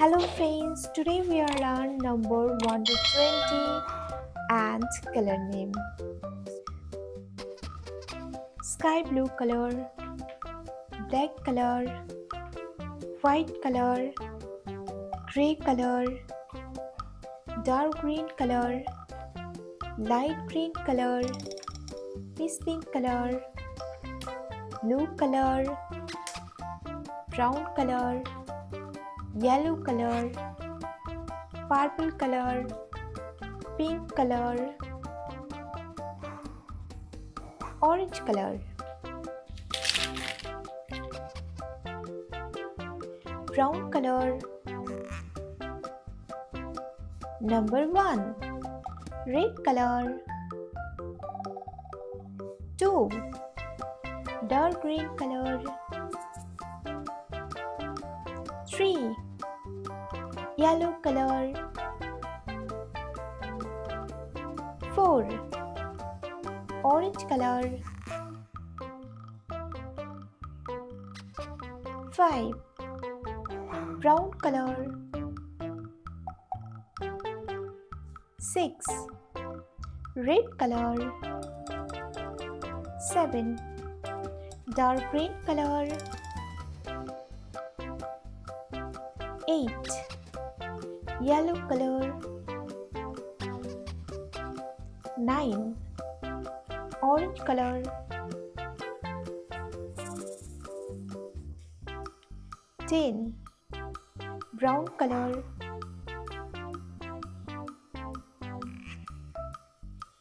Hello friends, today we are learn number 1 to 20 and color name. Sky blue color, black color, white color, gray color, dark green color, light green color, peach pink color, blue color, brown color, yellow color, purple color, pink color, orange color. Brown color. Number 1. Red color. 2. Dark green color. 3. Yellow color. 4. Orange color. 5. Brown color. 6. Red color. 7. Dark green color. 8. Yellow color. 9. Orange color. 10. Brown color.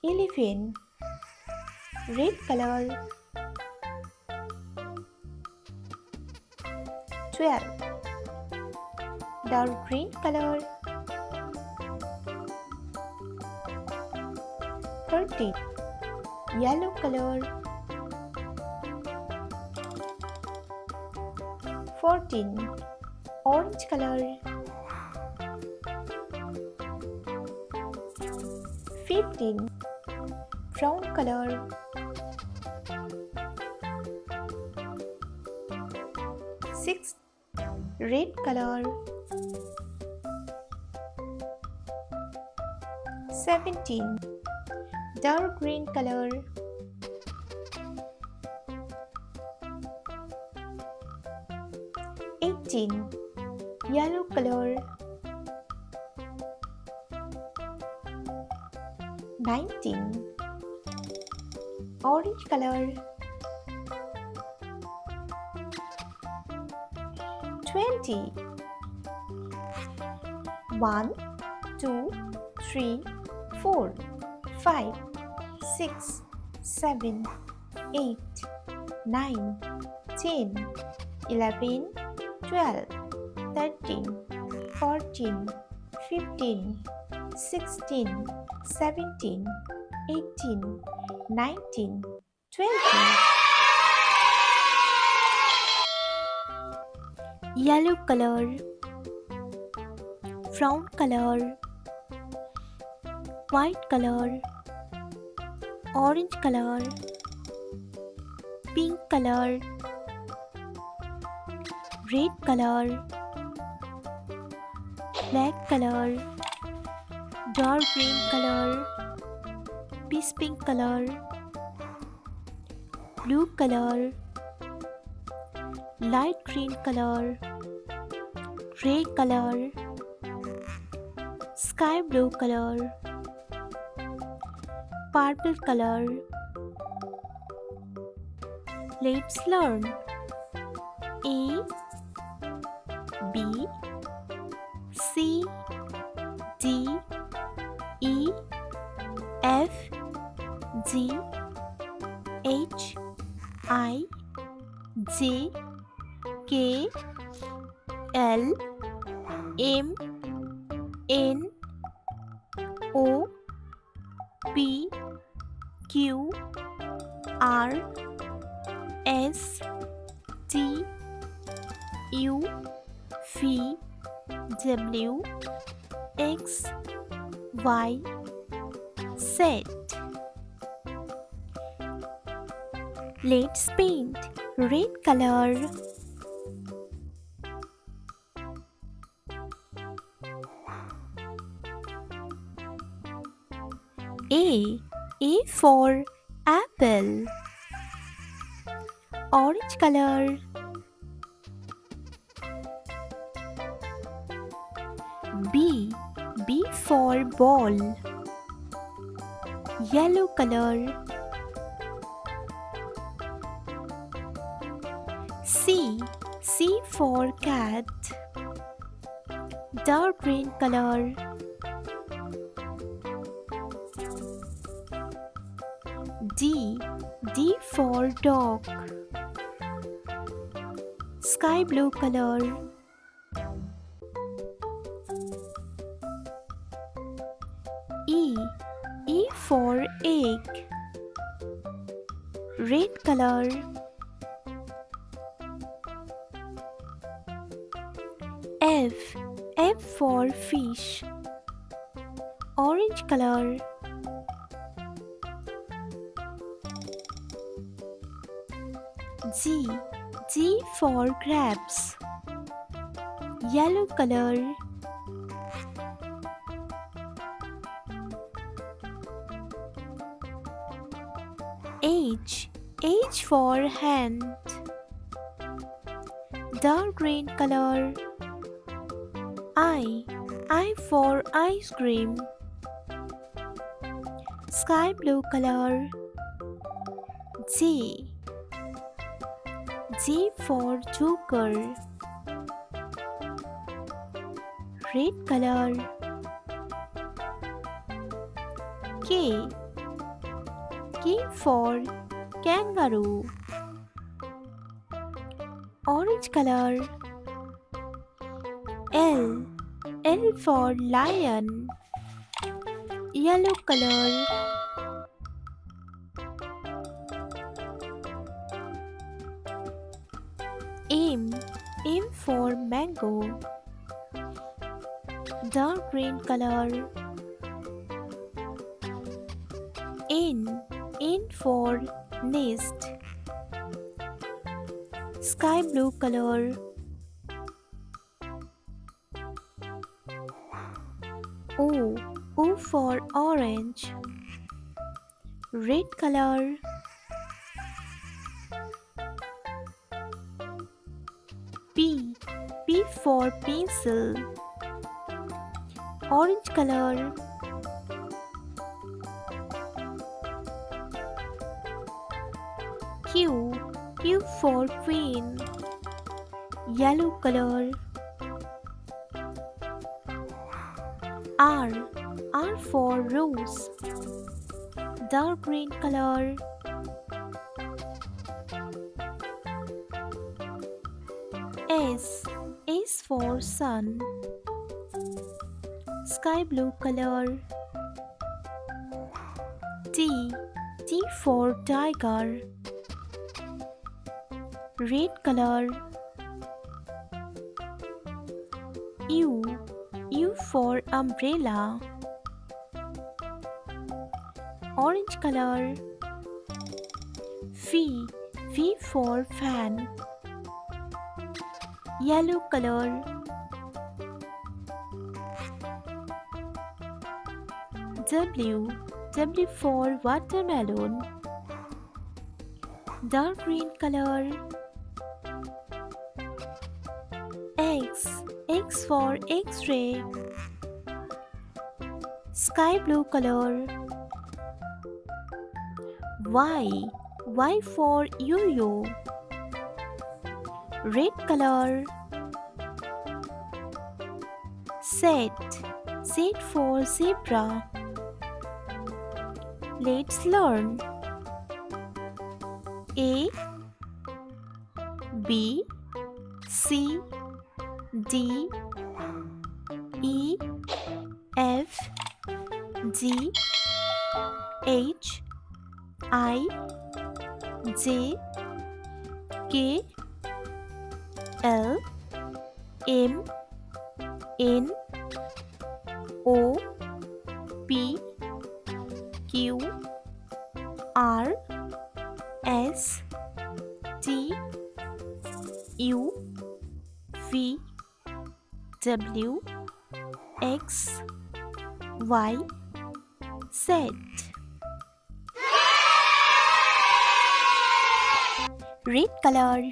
11. Red color. 12. Dark green color. 13. Yellow color. 14. Orange color. 15. Brown color. 6. Red color. 17. Dark green color. 18. Yellow color. 19. Orange color. 20. 1, 2, 3, 4, 5, 6, 7, 8, 9, 10, 11, 12, 13, 14, 15, 16, 17, 18, 19, 20. Yellow color, brown color, white color, orange color, pink color, red color, black color, dark green color, peach pink color, blue color, light green color, gray color, sky blue color, purple color. Let's learn A, B, C, D, E, F, G, H, I, J, K, L, M, N, O, P, Q, R, S, T, U, V, W, X, Y, Z. Let's paint red color. A. A for apple. Orange color. B. B for ball. Yellow color. C. C for cat. Dark green color. D. D for dog. Sky blue color. E. E for egg. Red color. F. F for fish. Orange color. G. G for grapes. Yellow color. H. H for hand. Dark green color. I. I for ice cream. Sky blue color. J. J for joker. Red color. K. K for kangaroo. Orange color. L. L for lion. Yellow color. M. M for mango. Dark green color. N. N for nest. Sky blue color. O. O for orange. Red color. P. P for pencil. Orange color. Q. Q for queen. Yellow color. R. R for rose. Dark green color. S. S for sun. Sky blue color. T. T for tiger. Red color. U. U for umbrella. Orange color. V. V for fan. Yellow color. W. W for watermelon. Dark green color. X. X for X-ray. Sky blue color. Y. Y for yo-yo. Red color. Z. Z for zebra. Let's learn. A. B. C. D. E. F. G. H. I. J. K. L. M. N. O. P. Q. R. S. T. U. V. W. X. Y. Set. Red color.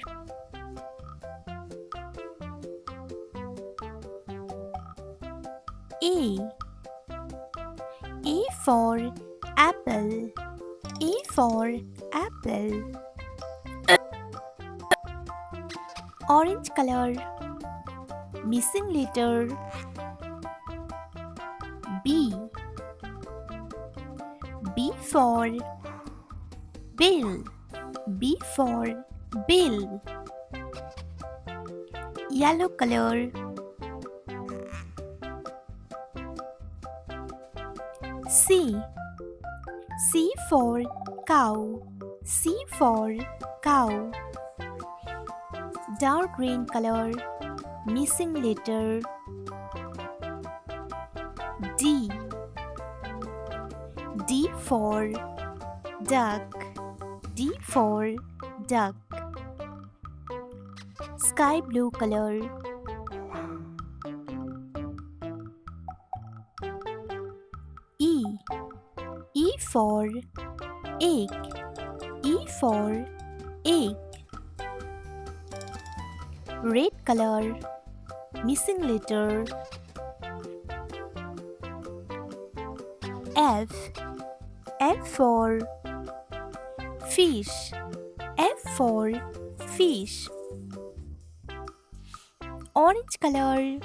A. A for apple. A for apple. Orange color. Missing letter. B. B for bill. B for bill. Yellow color. C. C for cow. C for cow. Dark green color. Missing letter. D. D for duck. D for duck. Sky blue color. E. E for egg. E for egg. Red color. Missing letter. F. F for fish. F for fish. Orange color.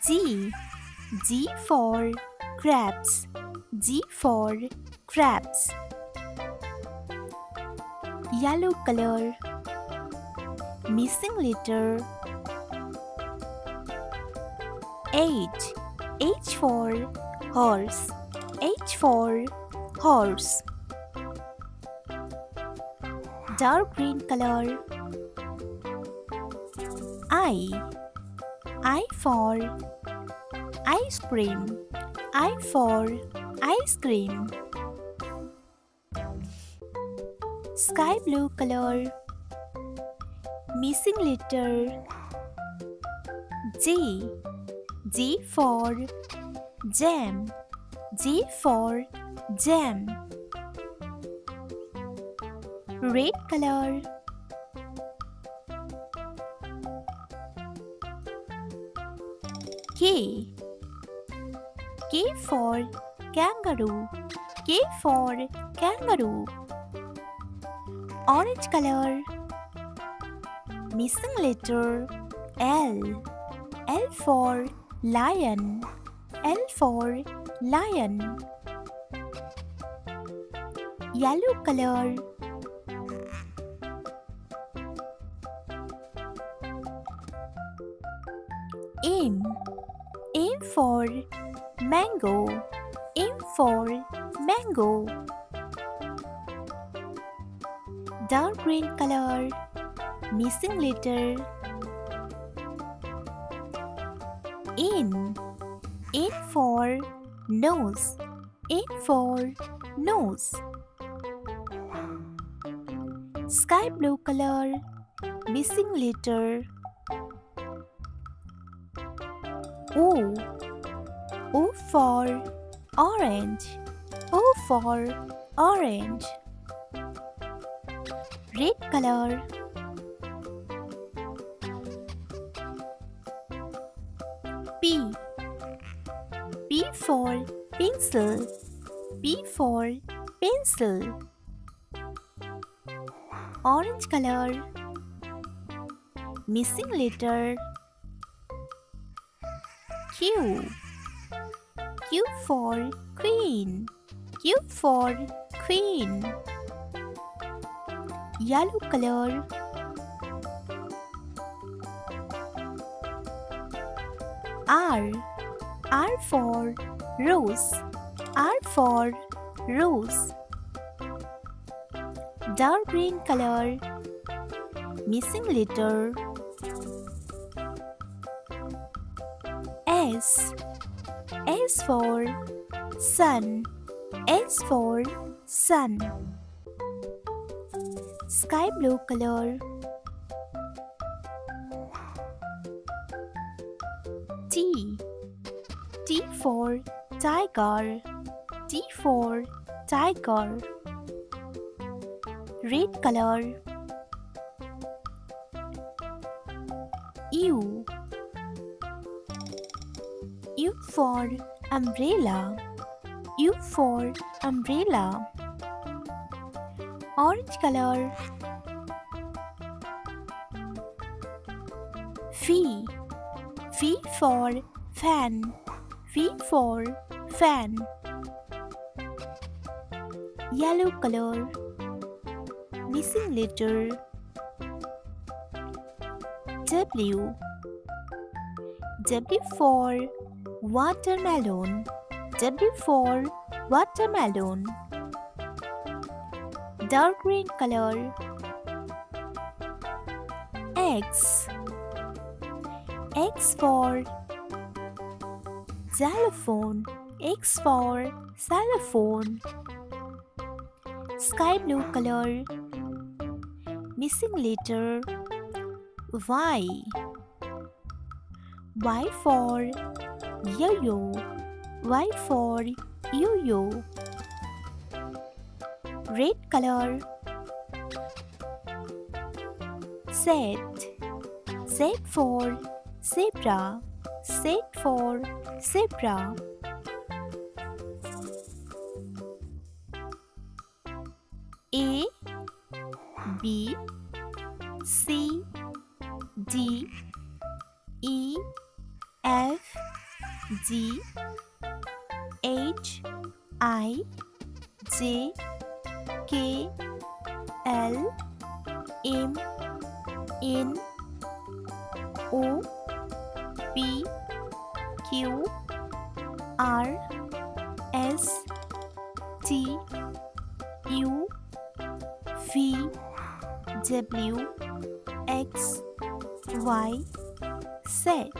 G. G for crabs. G for crabs. Yellow color. Missing letter. H. H for horse. H for horse. Dark green color. I. I for ice cream. I for ice cream. Sky blue color. Missing letter. J. J for jam. J for jam. Red color. K. K for kangaroo. K for kangaroo. Orange color. Missing letter. L. L for lion. L for lion. Yellow color. M. M for mango. M for mango. Dark green color. Missing letter. N. N for nose. N for nose. Sky blue color. Missing letter. O. O for orange. O for orange. Red color. P. P for pencil. P for pencil. Orange color. Missing letter. Q. Q for queen. Q for queen. Yellow color. R. R for rose. R for rose. Dark green color. Missing letter. S. S for sun. S for sun. Sky blue color. for tiger. T for tiger. Red color. U. U for umbrella. U for umbrella. Orange color. V. V for fan. V for fan. Yellow color. Missing letter. W. W for watermelon. W for watermelon. Dark green color. X. X for xylophone. X for xylophone. Sky blue color. Missing letter. Y. Y for yo-yo. Y for yo-yo. Red color. Z. Z for zebra. Z for zebra. A, B, C, D, E, F, G, H, I, J, K, L, M, N, O, P, Q, R, S, T, U, V, W, X, Y, Z.